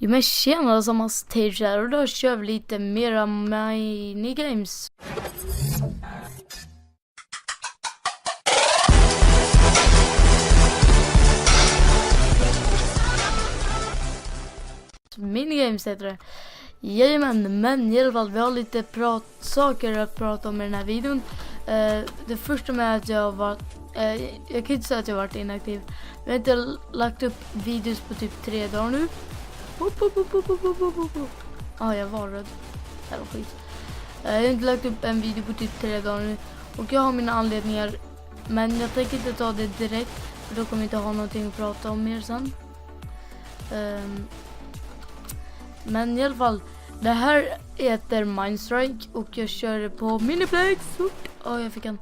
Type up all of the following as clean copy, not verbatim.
Jo men tjena samma stage här och då kör vi lite mera minigames. Minigames heter det. Jajamän, men i alla fall vi har lite saker att prata om i den här videon. Det första med att jag var jag kan inte säga att jag har varit inaktiv. Jag har inte lagt upp videos på typ 3 dagar nu. Jag var röd. Det var skit. Jag har inte lagt upp en video på typ 3 dagar nu. Och jag har mina anledningar. Men jag tänker inte ta det direkt. För då kommer jag inte ha någonting att prata om mer sen. Men i alla fall. Det här heter Mindstrike. Och jag kör på Miniplex. Jag fick en.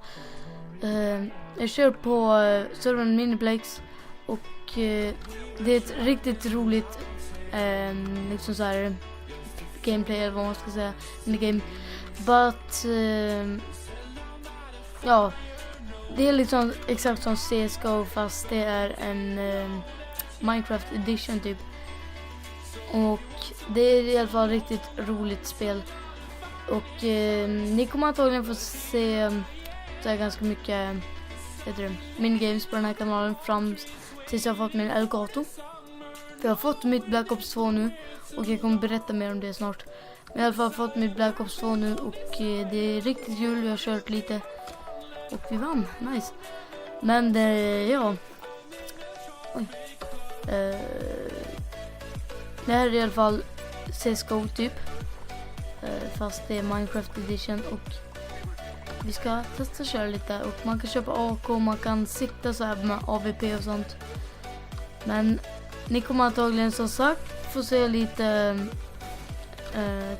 Jag kör på servern Miniplex. Och det är ett riktigt roligt liksom så här gameplay eller vad man ska säga, minigame. But det är liksom exakt som CSGO fast det är en Minecraft edition typ. Och det är i alla fall riktigt roligt spel. Och ni kommer antagligen få se så här ganska mycket minigames på den här kanalen fram tills jag har fått min Elgato. För jag har fått mitt Black Ops 2 nu och jag kommer berätta mer om det snart. Men jag har i alla fall fått mitt Black Ops 2 nu och det är riktigt kul. Jag har kört lite och vi vann. Nice. Men det här är i alla fall CSGO typ. Fast det är Minecraft edition och vi ska testa köra lite och man kan köpa AK och man kan sikta så här med AVP och sånt. Men ni kommer antagligen som sagt få se lite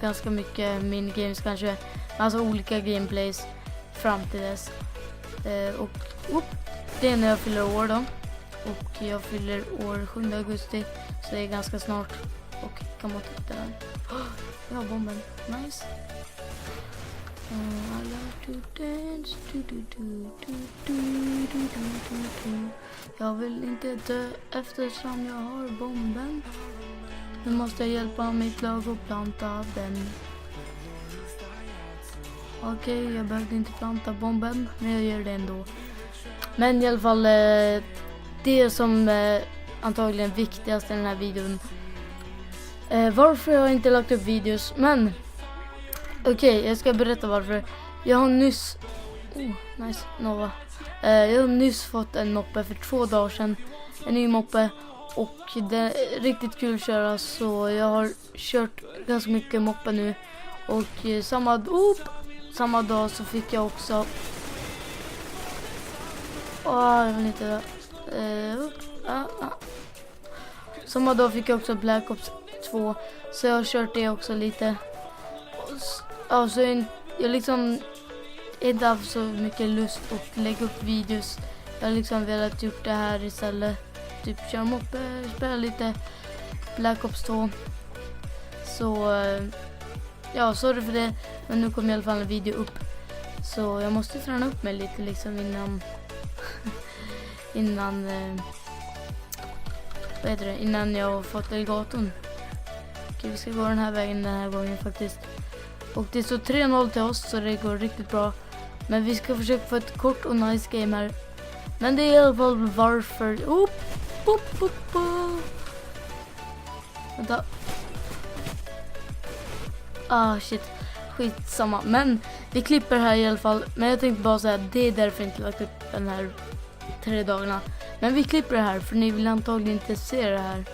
ganska mycket minigames kanske. Alltså olika gameplays fram till dess. Det är när jag fyller år då. Och jag fyller år 7 augusti. Så det är ganska snart. Och kan man titta där. Jag har bomben. Nice. I love to dance. Jag vill inte dö eftersom jag har bomben. Nu måste jag hjälpa mitt lag att planta den. Okej, jag behövde inte planta bomben, men jag gör det ändå. Men i alla fall, det som antagligen viktigast i den här videon. Varför jag inte lagt upp videos, men okej, jag ska berätta varför. Jag har nyss nice, Nova. Jag har nyss fått en moppe för 2 dagar sedan. En ny moppe. Och det är riktigt kul att köra. Så jag har kört ganska mycket moppe nu. Och samma dag så fick jag också jag vill inte samma dag fick jag också Black Ops 2. Så jag har kört det också lite. Så jag liksom inte haft så mycket lust att lägga upp videos. Jag har liksom velat gjort det här istället. Typ köra moppe, spela lite Black Ops 2. Så sorry för det. Men nu kommer i alla fall en video upp. Så jag måste träna upp mig lite liksom innan jag har fått Elgaton. Okej, vi ska gå den här vägen den här gången faktiskt. Och det står 3-0 till oss så det går riktigt bra. Men vi ska försöka få ett kort och nice game här. Men det är i alla fall varför. Vänta. Shit. Skitsamma. Men vi klipper här i alla fall. Men jag tänkte bara säga det är därför jag inte lagt upp den här 3 dagarna. Men vi klipper det här för ni vill antagligen inte se det här.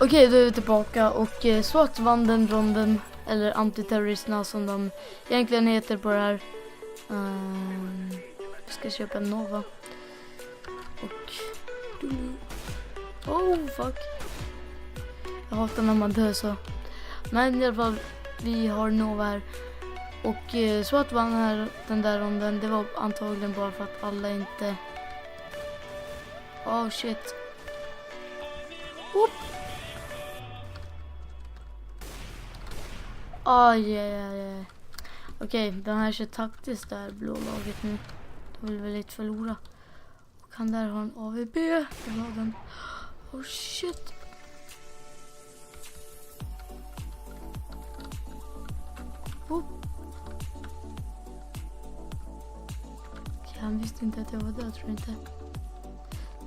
Okej, då är vi tillbaka och SWAT vann den ronden. Eller antiterroristerna som de egentligen heter på det här. Jag ska köpa en Nova. Och fuck. Jag hatar när man dör så. Men i alla fall, vi har Nova här. Och SWAT vann här den där ronden. Det var antagligen bara för att alla inte. Shit. Okej, den här kör taktiskt där blå laget nu. De vill väl lite förlora. Och han där har en AVP. Det var den. Shit. visste inte att jag var död, tror jag inte.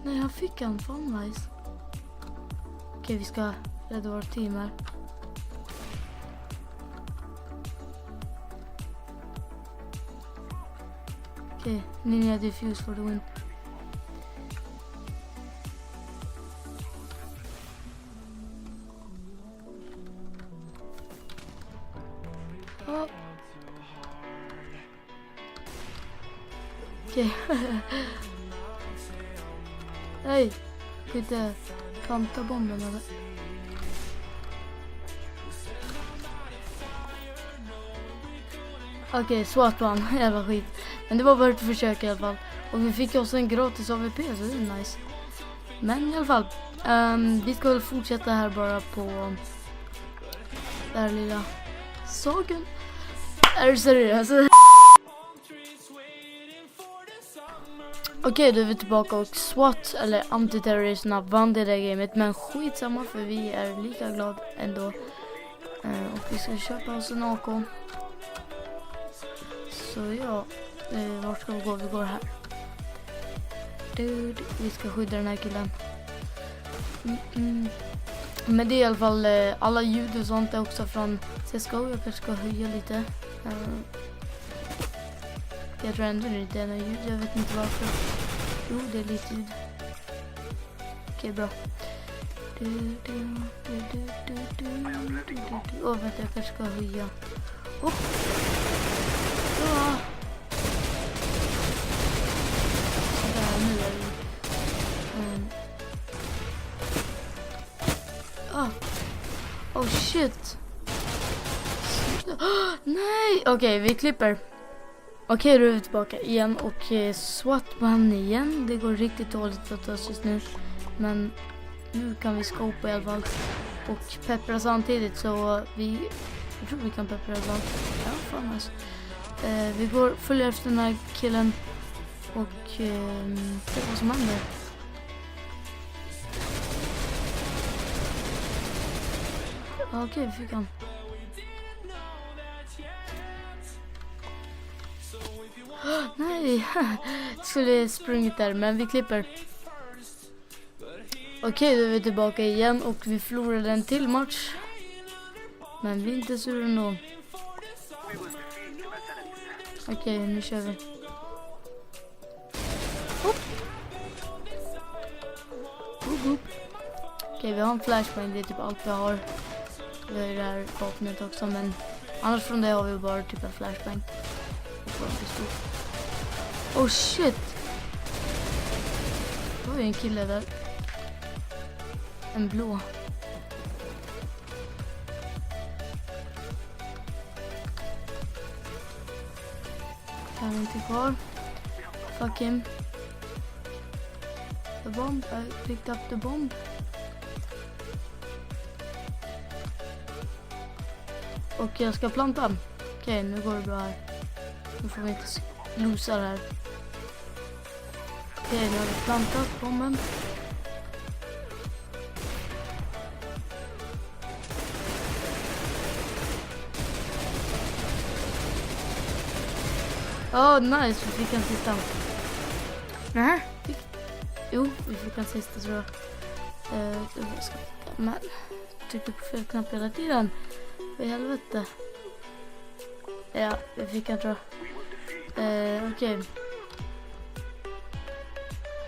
Nej, han fick han. Fan nice. Okej, vi ska rädda vårt team här. Okej, Ninja defuse for the win. Oh. Okej. Hej, kan inte planta bomben eller? Okej, SWAT vann. Jävla skit. Men det var värt att försöka i alla fall. Och vi fick också en gratis AVP, så det är nice. Men i alla fall. Vi ska väl fortsätta här bara på det här lilla saken. Är du seriös? Okej, då är vi tillbaka och SWAT, eller antiterroristerna, vann det där gamet. Men skitsamma, för vi är lika glad ändå. Och vi ska köpa oss en AK. Så ja, vart ska vi gå? Vi går här. Vi ska skydda den här killen. Men det är i alla fall alla ljud och sånt är också från CSGO. Jag kanske ska höja lite. Jag tror ändå det är något ljud. Jag vet inte varför. Jo, det är lite ljud. Okej, bra. Vänta, jag kanske ska höja. Ja. Där, nu är vi. Oh shit. Nej, okej, vi klipper. Okej, då är vi tillbaka igen och SWAT vann igen. Det går riktigt dåligt för oss just nu. Men nu kan vi skopa i alla fall. Och peppra samtidigt, så jag tror vi kan peppra i alla fall. Ja, fan alltså. Vi går följer efter den här killen och se vad som händer. Okej, vi fick han. Nej, skulle sprungit där, men vi klipper. Okej, då är vi tillbaka igen och vi förlorade en till match. Men vi är inte sur ändå. Okej, nu kör vi. Okej, vi har en flashbang, det är typ allt vi har. Vi har det här vapnet också, men annars från det har vi bara typ en flashbang. Oh shit! Det var ju en kille där. En blå. Han är inte kvar. Fuck him. The bomb. I picked up the bomb. Och jag ska planta. Okej, nu går det bra här. Nu får vi inte losa det här. Okej, nu har vi plantat bomben. Oh, nice. Vi fick en sista. Nej. Jo, vi fick en sista, tror jag. Men tryckte på fel knapp hela tiden. Vad i helvete. Ja, vi fick en, tror jag. Okej.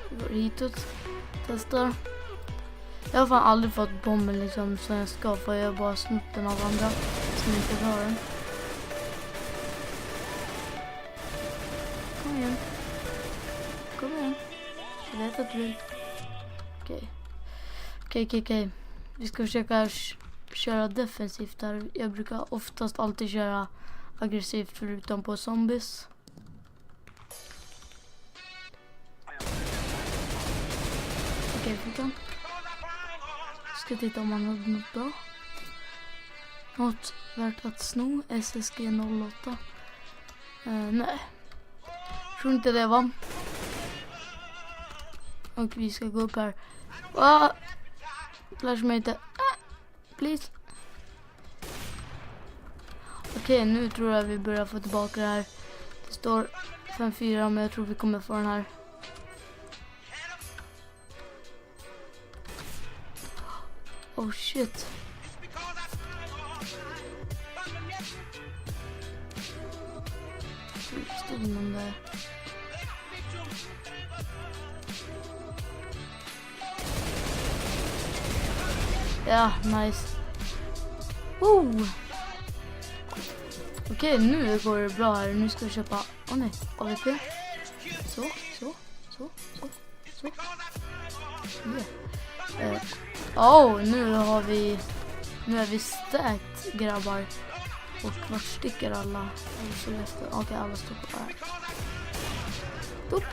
Vi går hitåt. Testar. Jag har fan aldrig fått bomben liksom som jag ska, för jag har bara snott den av andra som inte har den. Kom igen. Kom igen. Jag vet att du... Okej. Vi ska försöka köra defensivt där. Jag brukar oftast alltid köra aggressivt förutom på zombies. Okej, fick han. Ska titta om han hade något bra. Något värt att sno. SSG 08. Nej. Tror inte det, va? Och vi ska gå upp här. Flash mig inte. Please. Okej, nu tror jag vi börjar få tillbaka det här. Det står 5-4, men jag tror vi kommer få den här. Oh shit. Stod någon där. Ja, nice. Okej, nu går det bra här. Nu ska vi köpa... Åh nej, AVP. Så. Nu är vi stärkt, grabbar. Och vart sticker alla? Okej, alla står på här. Upp.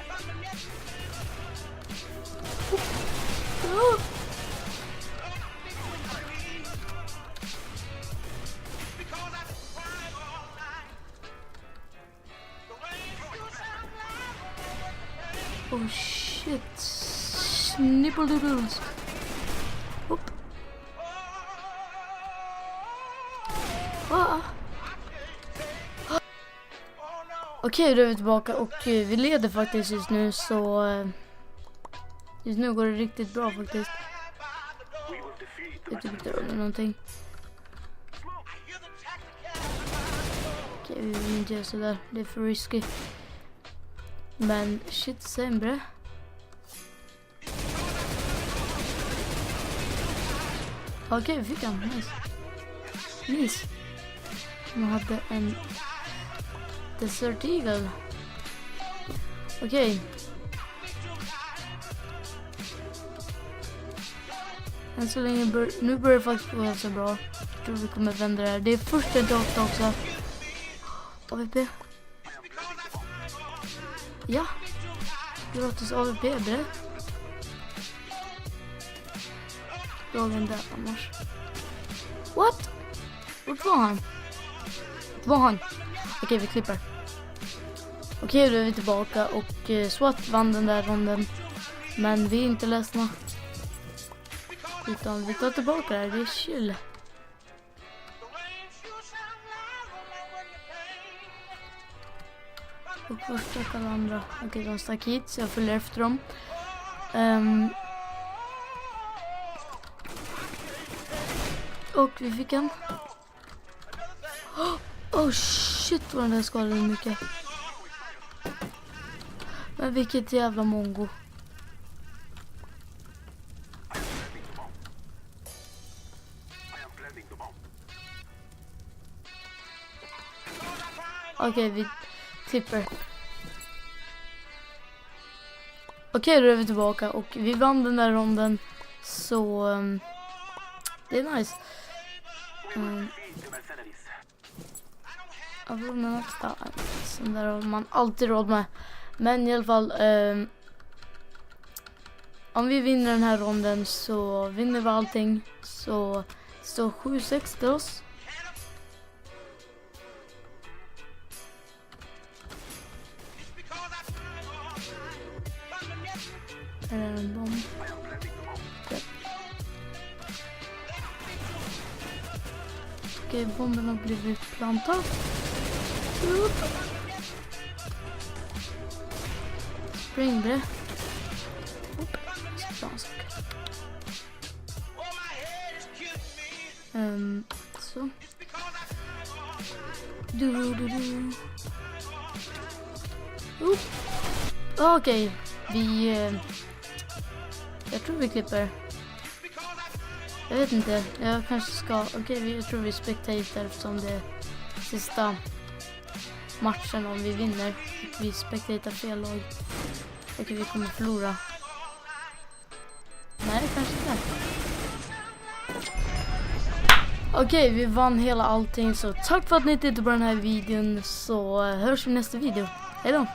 Oh shit. Snippledoodles. Upp. Okej, då är vi tillbaka och vi leder faktiskt just nu, så just nu går det riktigt bra faktiskt. Jag tycker inte det är någonting. Okej, vi vill inte göra sådär, det är för risky. Men shit, sämre. Okej, vi fick han, nice. Man hade en Desert Eagle. Okej. Än så länge nu börjar det faktiskt gå så bra. Jag tror vi kommer vända det här. Det är första dagen också. AVP. Ja. Gratis AVP, bre. Dagen där annars. What? Vart var han? Okej, vi klipper. Okej, då är vi tillbaka och SWAT vann den där ronden. Men vi är inte ledsna. Utan vi tar tillbaka det här, det är chill. Och först alla andra. Okej, de stack hit så jag följer efter dem. Och vi fick en. Oh shit, vad den där skadade mycket. Men vilket jävla mongo. Okej, vi klipper. Okej, då är vi tillbaka och vi vann den där ronden. Så det är nice. Sån där har man alltid råd med. Men i alla fall, om vi vinner den här ronden så vinner vi allting. Så 7-6 till oss. En bomb. Okej, bomben har blivit plantad. Spring bre. Så. Okej, jag tror vi klipper. Jag vet inte, jag kanske ska. Okej, jag tror vi spectatar eftersom det är sista matchen om vi vinner. Vi spectatar fel lag. Okej, vi kommer förlora. Nej, kanske inte. Okej, vi vann hela allting. Så tack för att ni tittade på den här videon. Så hörs vi i nästa video. Hej då!